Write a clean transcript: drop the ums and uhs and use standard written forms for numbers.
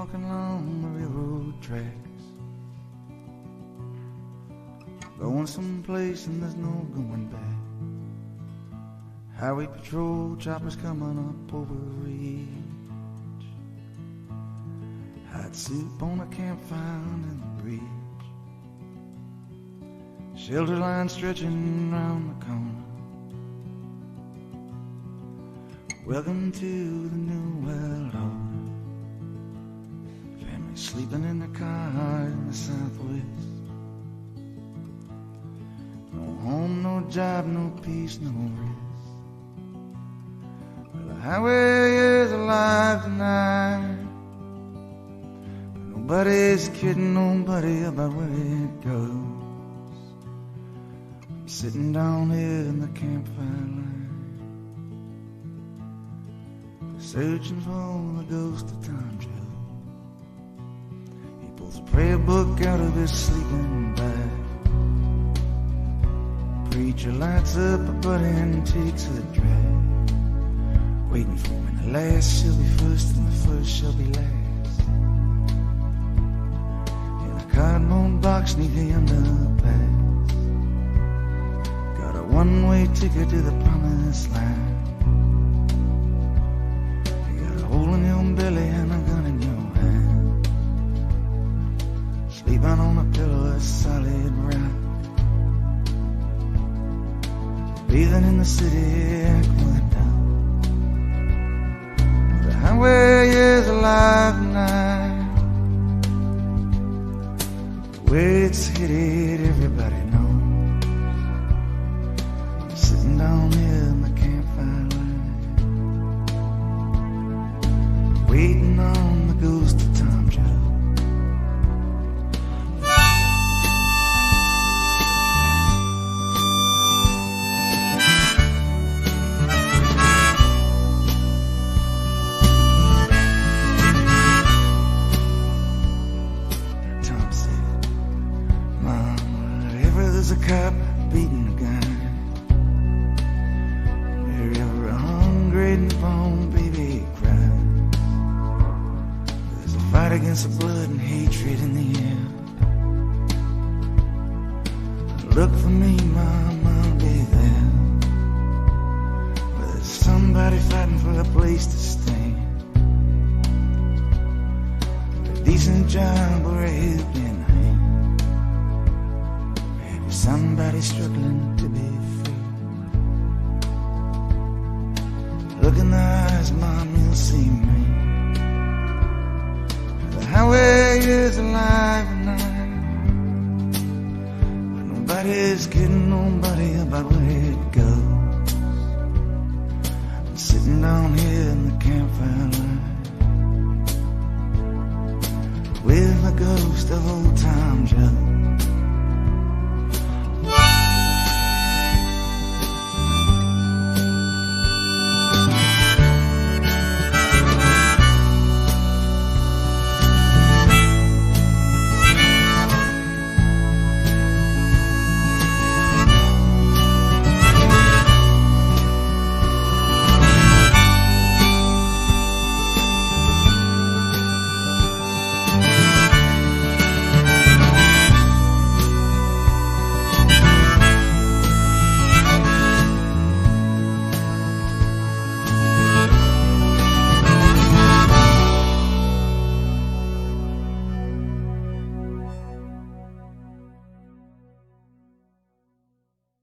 walking along the railroad tracks, going someplace and there's no going back. Highway patrol choppers coming up over ridge, hot soup on a campfire in the bridge, shelter line stretching round the corner. Welcome to the new world order. Family sleeping in the car in the southwest. No home, no job, no peace, no rest. Well, the highway is alive tonight, but nobody's kidding nobody about where it goes. I'm sitting down here in the campfire line, searching for the ghost of Tom Joe. He pulls a prayer book out of his sleeping bag. Preacher lights up a butt and takes a drag, waiting for when the last shall be first and the first shall be last. In a cardboard box neath the underpass, got a one-way ticket to the promised land. Hole in your belly and a gun in your hand, sleeping on a pillow of solid rock, breathing in the city aqueduct. The highway is alive tonight, where it's headed everybody knows. I'm sitting down here in the campfire line, waiting on the ghost of Tom Joe. Tom said, Mom, wherever there's a cop beating a guy, wherever a hungry newborn baby cries, fight against the blood and hatred in the air. Look for me, Mom, I'll be there. Where there's somebody fighting for a place to stand, a decent job or a helping hand. Maybe somebody struggling to be free. Look in the eyes, Mom, you'll see me. The highway is alive tonight, but nobody's kidding nobody about where it goes. I'm sitting down here in the campfire line, with the ghost of old Tom Joe.